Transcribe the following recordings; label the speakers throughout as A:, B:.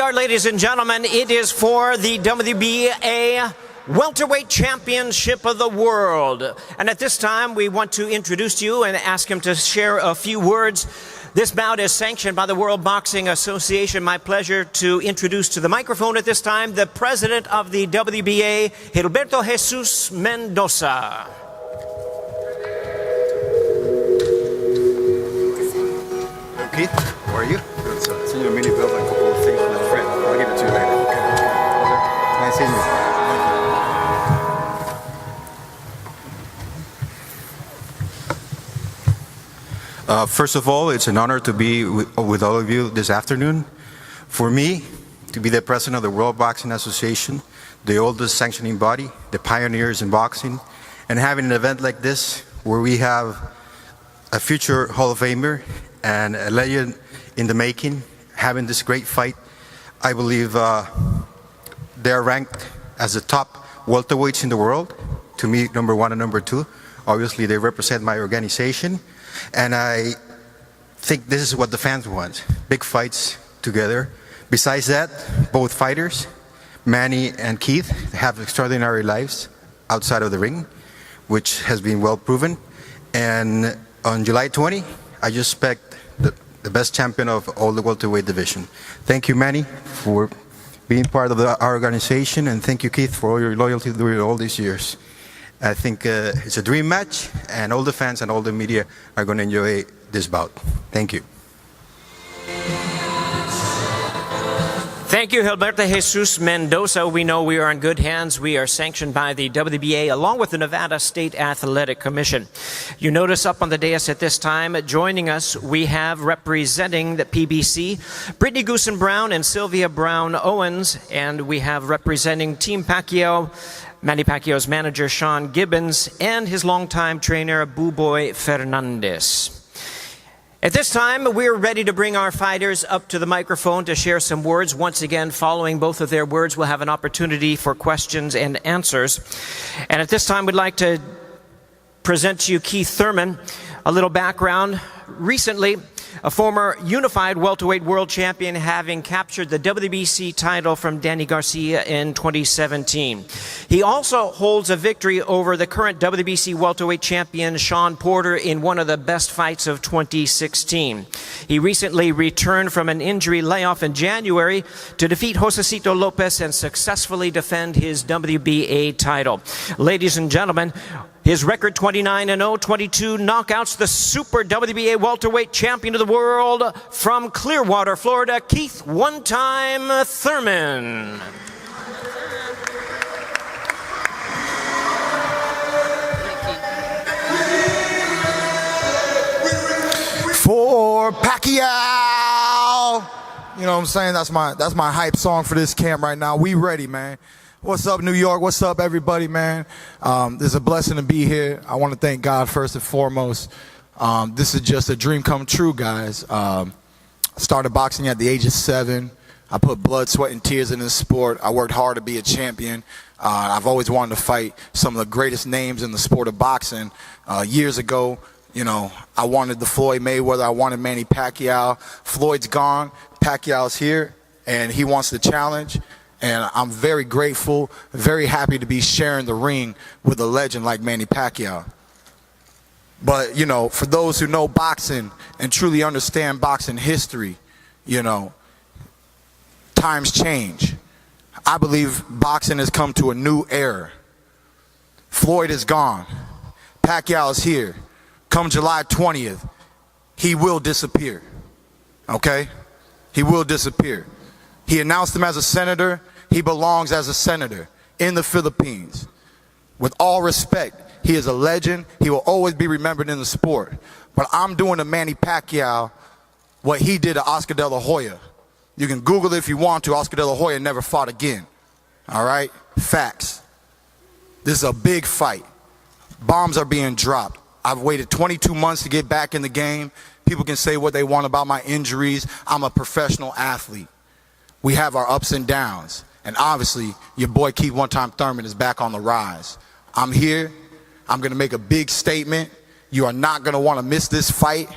A: are, ladies and gentlemen. It is for the WBA Welterweight Championship of the World. And at this time, we want to introduce to you and ask him to share a few words. This bout is sanctioned by the World Boxing Association. My pleasure to introduce to the microphone at this time the president of the WBA, Gilberto Jesus Mendoza.
B: Keith, how are you? Good, sir. Seen your mini build a couple of things from my friend. I'll give it to you later. Okay. Nice seeing you. First of all, it's an honor to be with all of you this afternoon. For me, to be the president of the World Boxing Association, the oldest sanctioning body, the pioneers in boxing, and having an event like this where we have a future Hall of Famer and a legend in the making, having this great fight. I believe they're ranked as the top welterweights in the world. To me, number one and number two. Obviously, they represent my organization. And I think this is what the fans want, big fights together. Besides that, both fighters, Manny and Keith, have extraordinary lives outside of the ring, which has been well proven. And on July 20, I just expect the best champion of all the welterweight division. Thank you, Manny, for being part of our organization, and thank you, Keith, for all your loyalty during all these years. I think it's a dream match, and all the fans and all the media are going to enjoy this bout. Thank you.
A: Thank you, Gilberto Jesus Mendoza. We know we are in good hands. We are sanctioned by the WBA along with the Nevada State Athletic Commission. You notice up on the dais at this time, joining us, we have representing the PBC, Brittany Goosen Brown and Sylvia Brown Owens, and we have representing Team Pacquiao, Manny Pacquiao's manager, Sean Gibbons, and his longtime trainer, Buboy Fernandez. At this time, we're ready to bring our fighters up to the microphone to share some words. Once again, following both of their words, we'll have an opportunity for questions and answers. And at this time, we'd like to present to you Keith Thurman. A little background. Recently, a former unified welterweight world champion, having captured the WBC title from Danny Garcia in 2017. He also holds a victory over the current WBC welterweight champion, Sean Porter, in one of the best fights of 2016. He recently returned from an injury layoff in January to defeat Josecito Lopez and successfully defend his WBA title. Ladies and gentlemen, his record 29-0, 22 knockouts, the Super WBA welterweight champion of the world from Clearwater, Florida, Keith "One-Time" Thurman.
C: For Pacquiao, you know what I'm saying? That's my hype song for this camp right now. We ready, man. What's up, New York? What's up, everybody, man? It's a blessing to be here. I want to thank God first and foremost. This is just a dream come true, guys. I started boxing at the age of 7. I put blood, sweat, and tears in this sport. I worked hard to be a champion. I've always wanted to fight some of the greatest names in the sport of boxing. Years ago, you know, I wanted the Floyd Mayweather. I wanted Manny Pacquiao. Floyd's gone. Pacquiao's here, and he wants the challenge. And I'm very grateful, very happy to be sharing the ring with a legend like Manny Pacquiao. But, you know, for those who know boxing and truly understand boxing history, you know, times change. I believe boxing has come to a new era. Floyd is gone. Pacquiao is here. Come July 20th, he will disappear. Okay? He will disappear. He announced him as a senator. He belongs as a senator in the Philippines. With all respect, he is a legend. He will always be remembered in the sport. But I'm doing to Manny Pacquiao what he did to Oscar De La Hoya. You can Google it if you want to. Oscar De La Hoya never fought again. All right? Facts. This is a big fight. Bombs are being dropped. I've waited 22 months to get back in the game. People can say what they want about my injuries. I'm a professional athlete. We have our ups and downs. And obviously, your boy Keith "One-Time" Thurman is back on the rise. I'm here. I'm going to make a big statement. You are not going to want to miss this fight,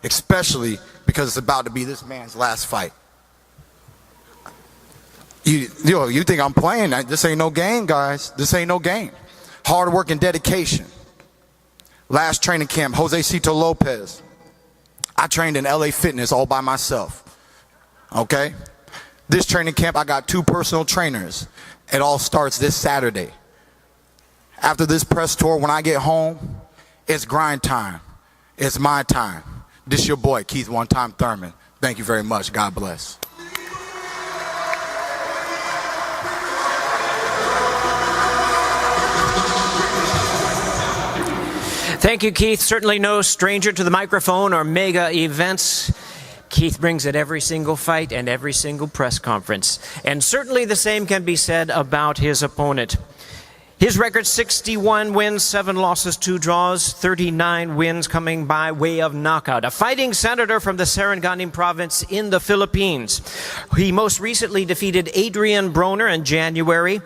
C: especially because it's about to be this man's last fight. You think I'm playing? This ain't no game, guys. This ain't no game. Hard work and dedication. Last training camp, Jose Cito Lopez. I trained in LA Fitness all by myself. Okay? This training camp, I got 2 personal trainers. It all starts this Saturday. After this press tour, when I get home, it's grind time. It's my time. This your boy, Keith one-time Thurman. Thank you very much. God bless.
A: Thank you, Keith. Certainly no stranger to the microphone or mega events. Keith brings it every single fight and every single press conference. And certainly the same can be said about his opponent. His record, 61 wins, 7 losses, 2 draws, 39 wins coming by way of knockout. A fighting senator from the Sarangani province in the Philippines. He most recently defeated Adrian Broner in January.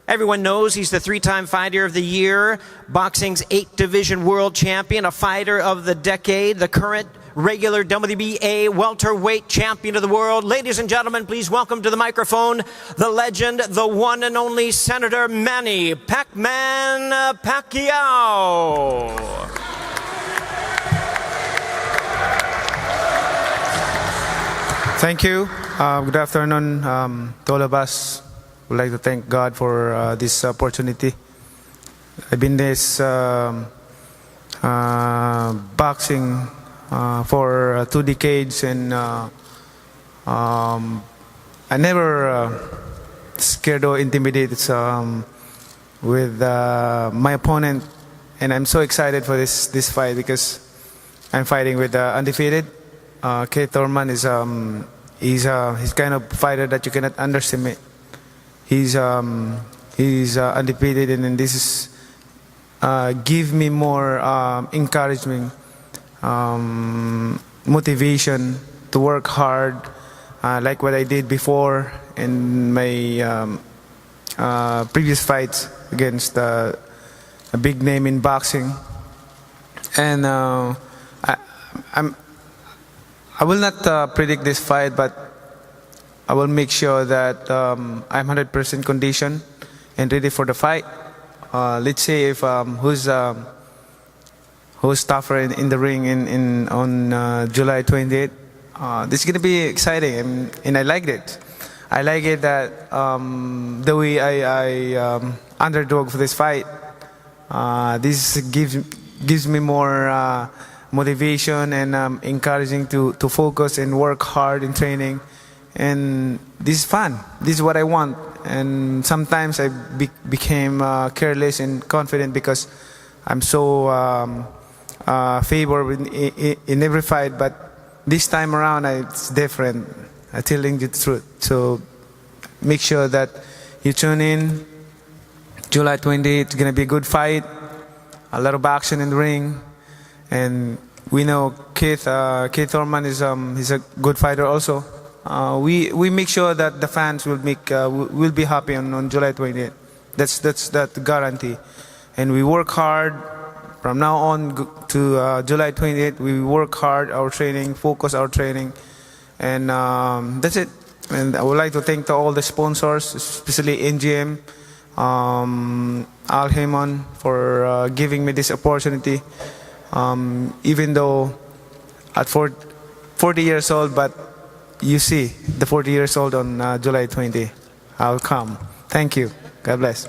A: Everyone knows he's the 3-time Fighter of the Year, boxing's 8th Division World Champion, a Fighter of the Decade, the current regular WBA welterweight champion of the world. Ladies and gentlemen, please welcome to the microphone the legend, the one and only Senator Manny Pac-Man Pacquiao.
D: Thank you. Good afternoon to all of us. Would like to thank God for this opportunity. I've been this boxing for 2 decades, and I never scared or intimidated with my opponent, and I'm so excited for this fight because I'm fighting with undefeated. Thurman is he's kind of fighter that you cannot underestimate. He's undefeated, and this is give me more encouragement, motivation to work hard, like what I did before in my previous fights against a big name in boxing. And I will not predict this fight, but I will make sure that I'm 100% conditioned and ready for the fight. Let's say if who's tougher in the ring on July 28th. This is gonna be exciting, and I like it. I like it that the way I underdog for this fight. This gives me more motivation and encouraging to focus and work hard in training. And this is fun. This is what I want. And sometimes I became careless and confident because I'm so favored in every fight. But this time around, it's different. I'm telling you the truth. So make sure that you tune in. July 20th, it's going to be a good fight. A lot of action in the ring. And we know Keith Thurman is he's a good fighter also. We make sure that the fans will be happy on July 28th. That's that guarantee. And we work hard from now on to July 28th. We work hard our training, focus our training, and that's it. And I would like to thank all the sponsors, especially NGM, Al Heyman, for giving me this opportunity. Even though at 40 years old, but you see the 40 years old on July 20. I'll come. Thank you. God bless.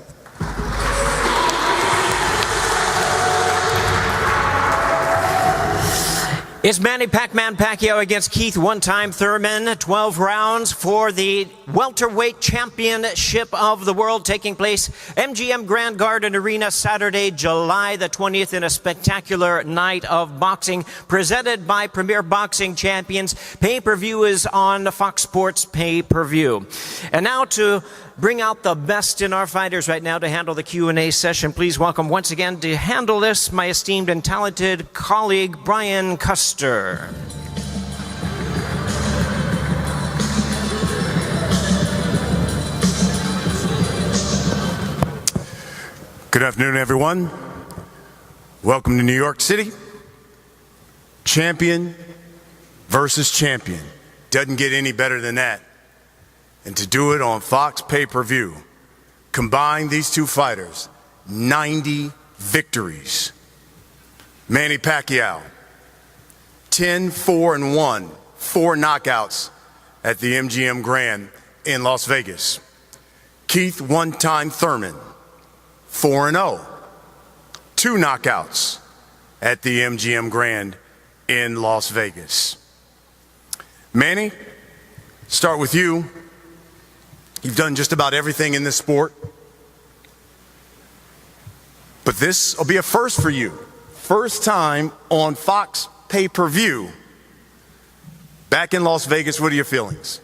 A: It's Manny Pac-Man Pacquiao against Keith one-time Thurman. 12 rounds for the welterweight championship of the world, taking place MGM Grand Garden Arena Saturday, July the 20th, in a spectacular night of boxing presented by Premier Boxing Champions. Pay-per-view is on Fox Sports Pay-per-view. And now to bring out the best in our fighters right now to handle the Q&A session. Please welcome once again to handle this my esteemed and talented colleague, Brian Custer.
E: Good afternoon, everyone. Welcome to New York City. Champion versus champion. Doesn't get any better than that. and to do it on Fox pay-per-view. Combine these two fighters, 90 victories. Manny Pacquiao, 10-4-1, 4 knockouts at the MGM Grand in Las Vegas. Keith one-time Thurman, 4-0, 2 knockouts at the MGM Grand in Las Vegas. Manny, start with you. You've done just about everything in this sport, but this will be a first for you. First time on Fox pay-per-view. Back in Las Vegas, what are your feelings?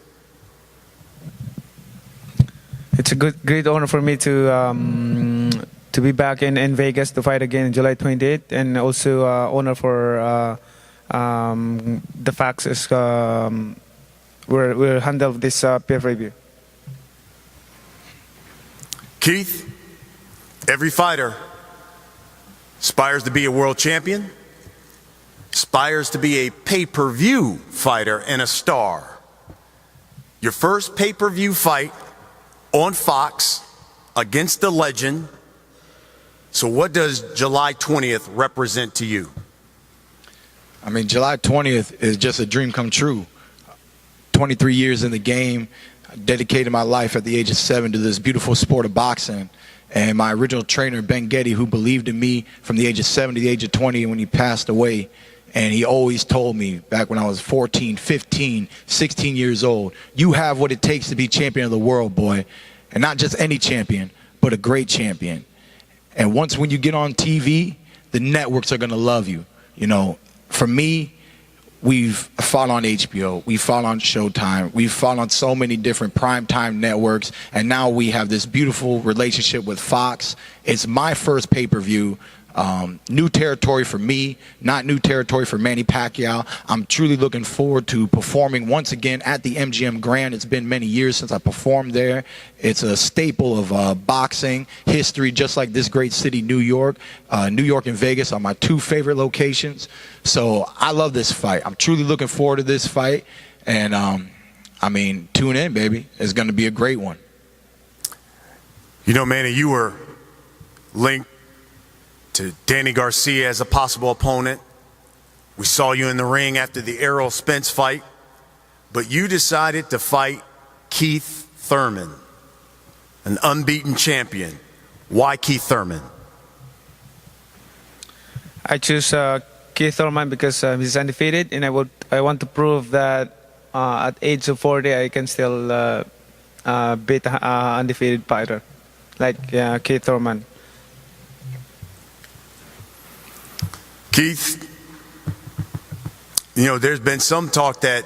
D: It's a great honor for me to be back in Vegas to fight again in July 28th, and also honor for the Fox is we'll handle this pay-per-view.
E: Keith, every fighter aspires to be a world champion, aspires to be a pay-per-view fighter and a star. Your first pay-per-view fight on Fox against the legend. So what does July 20th represent to you?
C: I mean, July 20th is just a dream come true. 23 years in the game, dedicated my life at the age of 7 to this beautiful sport of boxing. And my original trainer, Ben Getty, who believed in me from the age of 7 to the age of 20 when he passed away. And he always told me back when I was 14, 15, 16 years old, you have what it takes to be champion of the world, boy. And not just any champion, but a great champion. And once when you get on TV, the networks are going to love you. You know, for me, we've fought on HBO, we've fought on Showtime, we've fought on so many different primetime networks, and now we have this beautiful relationship with Fox. It's my first pay-per-view. New territory for me, not new territory for Manny Pacquiao. I'm truly looking forward to performing once again at the MGM Grand. It's been many years since I performed there. It's a staple of boxing history, just like this great city, New York. New York and Vegas are my 2 favorite locations. So I love this fight. I'm truly looking forward to this fight. And, I mean, tune in, baby. It's going to be a great one.
E: You know, Manny, you were linked to Danny Garcia as a possible opponent. We saw you in the ring after the Errol Spence fight, but you decided to fight Keith Thurman, an unbeaten champion. Why Keith Thurman?
D: I choose Keith Thurman because he's undefeated, and I want to prove that at age of 40 I can still beat an undefeated fighter like Keith Thurman.
E: Keith, you know, there's been some talk that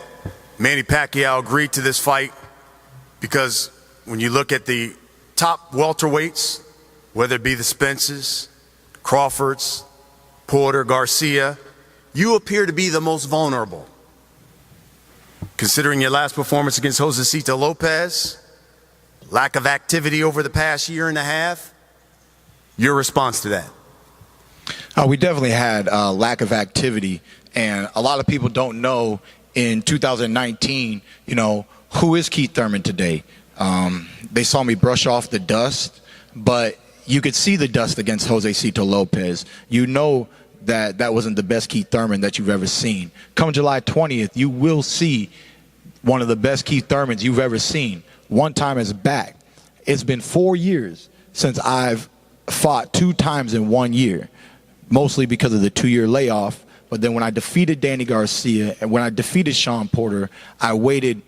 E: Manny Pacquiao agreed to this fight because when you look at the top welterweights, whether it be the Spences, Crawfords, Porter, Garcia, you appear to be the most vulnerable. Considering your last performance against Josecito Lopez, lack of activity over the past year and a half, your response to that?
C: We definitely had a lack of activity, and a lot of people don't know in 2019, you know, who is Keith Thurman today? They saw me brush off the dust, but you could see the dust against Josecito Lopez. You know that that wasn't the best Keith Thurman that you've ever seen. Come July 20th, you will see one of the best Keith Thurmans you've ever seen. One time is back. It's been 4 years since I've fought 2 times in 1 year. Mostly because of the 2-year layoff. But then when I defeated Danny Garcia and when I defeated Sean Porter, I waited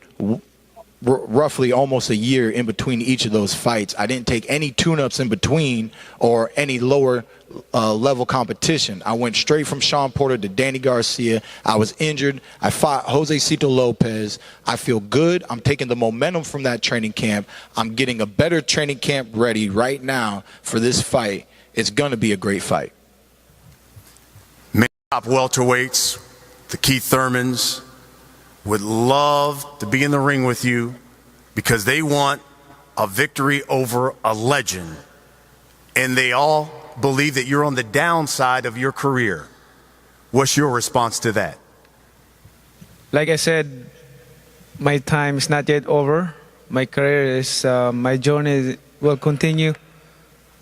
C: roughly almost a year in between each of those fights. I didn't take any tune-ups in between or any lower level competition. I went straight from Sean Porter to Danny Garcia. I was injured. I fought Josecito Lopez. I feel good. I'm taking the momentum from that training camp. I'm getting a better training camp ready right now for this fight. It's going to be a great fight.
E: Top welterweights, the Keith Thurmans, would love to be in the ring with you because they want a victory over a legend. And they all believe that you're on the downside of your career. What's your response to that?
D: Like I said, my time is not yet over. my career is my journey will continue.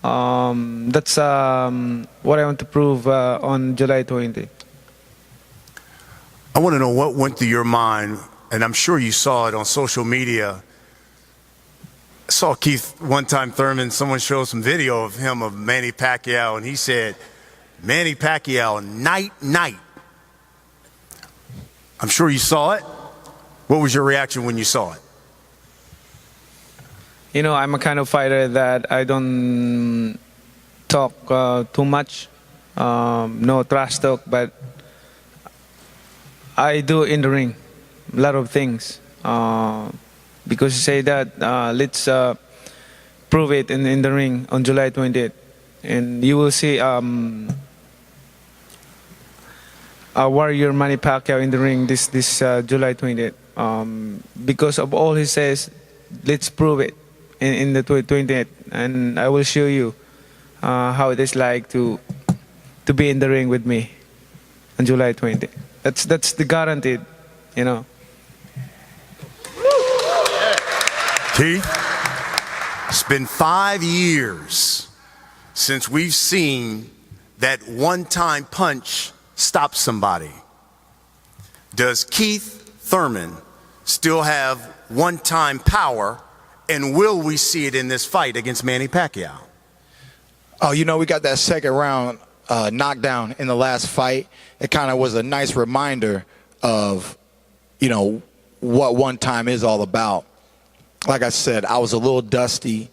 D: That's what I want to prove on July 20.
E: I want to know what went through your mind, and I'm sure you saw it on social media. I saw Keith one time, Thurman, someone showed some video of him of Manny Pacquiao, and he said, Manny Pacquiao, night, night. I'm sure you saw it. What was your reaction when you saw it?
D: You know, I'm a kind of fighter that I don't talk too much, no trash talk, but I do in the ring a lot of things. Because you say that, let's prove it in the ring on July 20th. And you will see a warrior Manny Pacquiao in the ring this July 20th. Because of all he says, let's prove it in the 20th. And I will show you how it is like to be in the ring with me on July 20th. That's the guaranteed, you know.
E: Keith, it's been 5 years since we've seen that one-time punch stop somebody. Does Keith Thurman still have one-time power, and will we see it in this fight against Manny Pacquiao?
C: Oh, you know, we got that second round knockdown in the last fight. It kind of was a nice reminder of, you know, what one time is all about. Like I said, I was a little dusty,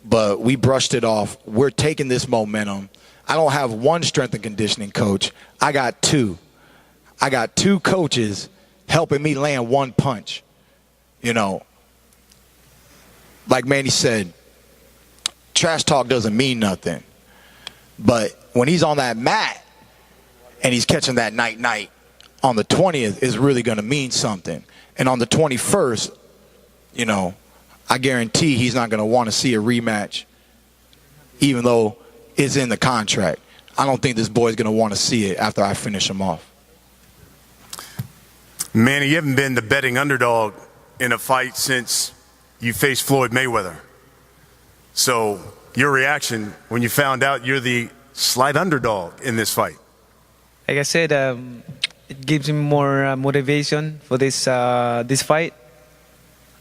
C: but we brushed it off. We're taking this momentum. I don't have one strength and conditioning coach. I got two. I got two coaches helping me land one punch. You know, like Manny said, trash talk doesn't mean nothing. But when he's on that mat and he's catching that night on the 20th is really going to mean something. And on the 21st, you know, I guarantee he's not going to want to see a rematch, even though it's in the contract. I don't think this boy's going to want to see it after I finish him off.
E: Manny, you haven't been the betting underdog in a fight since you faced Floyd Mayweather. So your reaction when you found out you're the slight underdog in this fight?
D: Like I said, it gives me more motivation for this fight.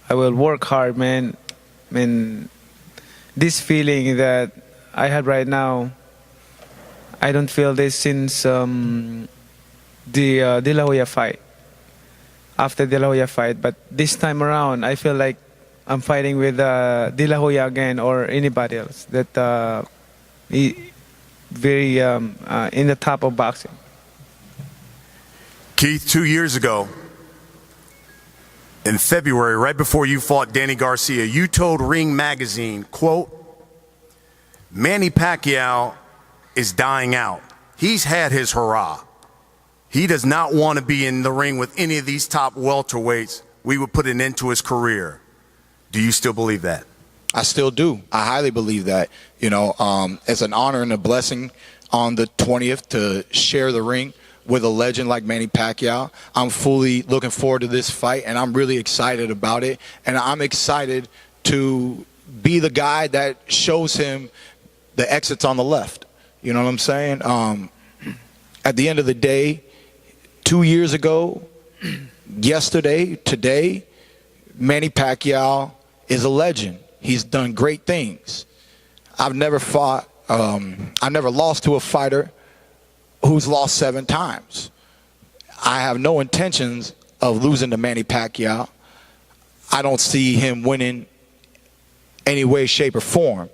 D: I will work hard, man. I mean, this feeling that I have right now, I don't feel this since the De La Hoya fight. After De La Hoya fight, but this time around, I feel like I'm fighting with De La Hoya again or anybody else that very in the top of boxing.
E: Keith, 2 years ago, in February, right before you fought Danny Garcia, you told Ring Magazine, quote, Manny Pacquiao is dying out. He's had his hurrah. He does not want to be in the ring with any of these top welterweights. We would put an end to his career. Do you still believe that?
C: I still do. I highly believe that. You know, it's an honor and a blessing on the 20th to share the ring with a legend like Manny Pacquiao. I'm fully looking forward to this fight, and I'm really excited about it. And I'm excited to be the guy that shows him the exits on the left. You know what I'm saying? At the end of the day, 2 years ago, yesterday, today, Manny Pacquiao is a legend. He's done great things. I've never fought, I never lost to a fighter who's lost 7 times. I have no intentions of losing to Manny Pacquiao. I don't see him winning any way, shape, or form.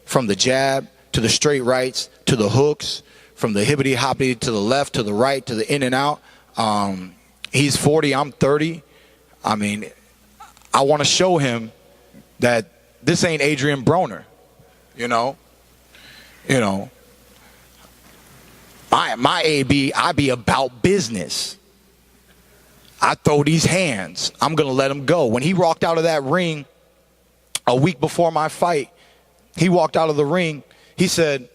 C: From the jab to the straight rights to the hooks, from the hibbity-hoppity to the left to the right to the in and out. He's 40, I'm 30. I mean, I want to show him that this ain't Adrian Broner, you know. My AB, I be about business. I throw these hands. I'm going to let him go. When he walked out of that ring a week before my fight, he walked out of the ring. He said,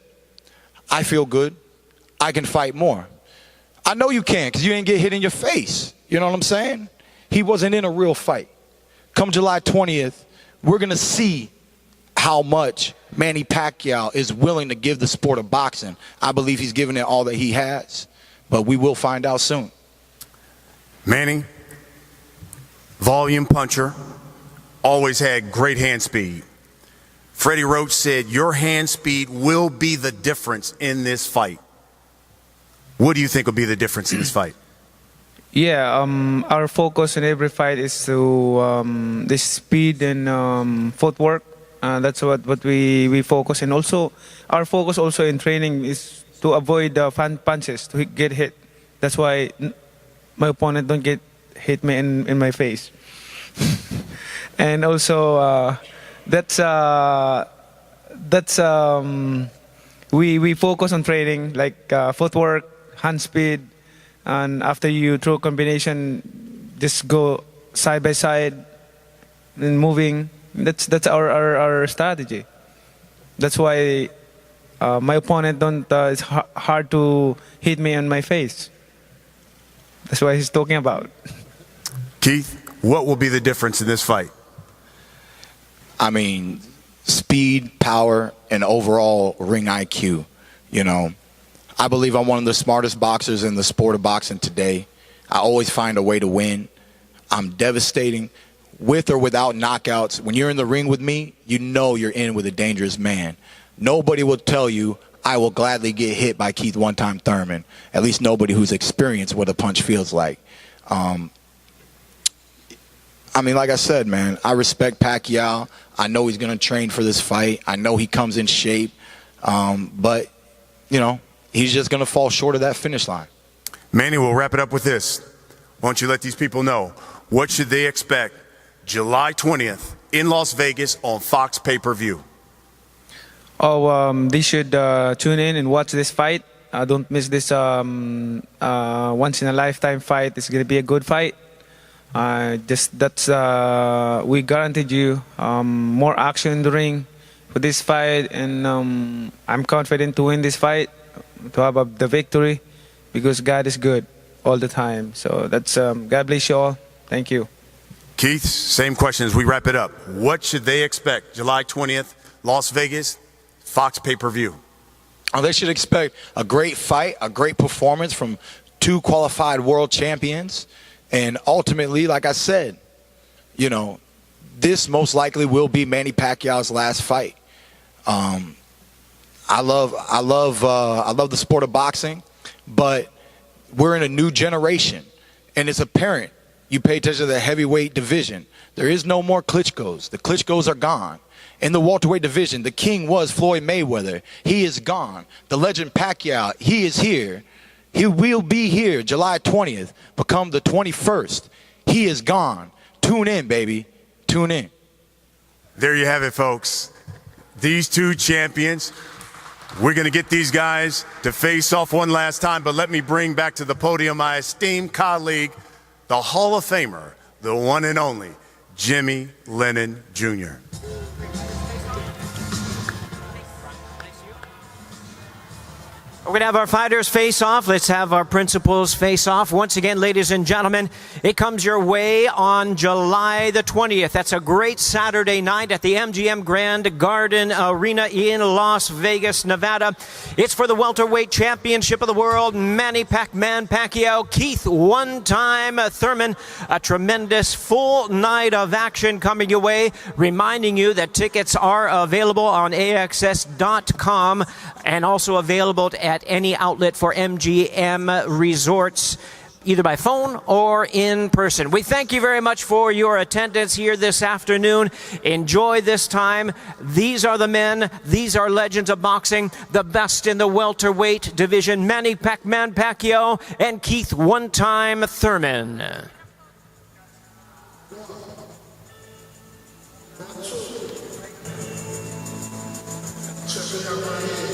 C: I feel good. I can fight more. I know you can because you didn't get hit in your face. You know what I'm saying? He wasn't in a real fight. Come July 20th, we're going to see how much Manny Pacquiao is willing to give the sport of boxing. I believe he's given it all that he has, but we will find out soon.
E: Manny, volume puncher, always had great hand speed. Freddie Roach said your hand speed will be the difference in this fight. What do you think will be the difference in this fight?
D: Yeah, our focus in every fight is to the speed and footwork. That's what we focus. And also, our focus also in training is to avoid fan punches, to get hit. That's why my opponent don't get hit me in my face. And also, we focus on training, like footwork, hand speed, and after you throw combination, just go side by side and moving. That's our strategy. That's why my opponent don't. It's hard to hit me on my face. That's what he's talking about.
E: Keith, what will be the difference in this fight?
C: I mean, speed, power, and overall ring IQ. You know, I believe I'm one of the smartest boxers in the sport of boxing today. I always find a way to win. I'm devastating. With or without knockouts, when you're in the ring with me, you know you're in with a dangerous man. Nobody will tell you I will gladly get hit by Keith one-time Thurman. At least nobody who's experienced what a punch feels like. I mean, like I said, man, I respect Pacquiao. I know he's going to train for this fight. I know he comes in shape. But, you know, he's just going to fall short of that finish line.
E: Manny, we'll wrap it up with this. Why don't you let these people know, what should they expect July 20th in Las Vegas on Fox pay-per-view?
D: They should tune in and watch this fight. Don't miss this once-in-a-lifetime fight. It's going to be a good fight. We guaranteed you more action in the ring for this fight, and I'm confident to win this fight, to have the victory, because God is good all the time. So that's God bless you all. Thank you.
E: Keith, same question as we wrap it up. What should they expect July 20th, Las Vegas, Fox pay-per-view?
C: Oh, they should expect a great fight, a great performance from two qualified world champions. And ultimately, like I said, you know, this most likely will be Manny Pacquiao's last fight. I love the sport of boxing, but we're in a new generation, and it's apparent. You pay attention to the heavyweight division. There is no more Klitschko's. The Klitschko's are gone. In the welterweight division, the king was Floyd Mayweather. He is gone. The legend Pacquiao, he is here. He will be here July 20th, become the 21st. He is gone. Tune in, baby. Tune in.
E: There you have it, folks. These two champions. We're going to get these guys to face off one last time, but let me bring back to the podium my esteemed colleague, the Hall of Famer, the one and only Jimmy Lennon Jr.
A: We're going to have our fighters face off. Let's have our principals face off. Once again, ladies and gentlemen, it comes your way on July the 20th. That's a great Saturday night at the MGM Grand Garden Arena in Las Vegas, Nevada. It's for the welterweight championship of the world. Manny Pac-Man Pacquiao, Keith one-time Thurman. A tremendous full night of action coming your way. Reminding you that tickets are available on AXS.com and also available at any outlet for MGM Resorts, either by phone or in person. We thank you very much for your attendance here this afternoon. Enjoy this time. These are the men. These are legends of boxing, the best in the welterweight division, Manny Pac-Man Pacquiao and Keith one-time Thurman.
F: Check it out right here.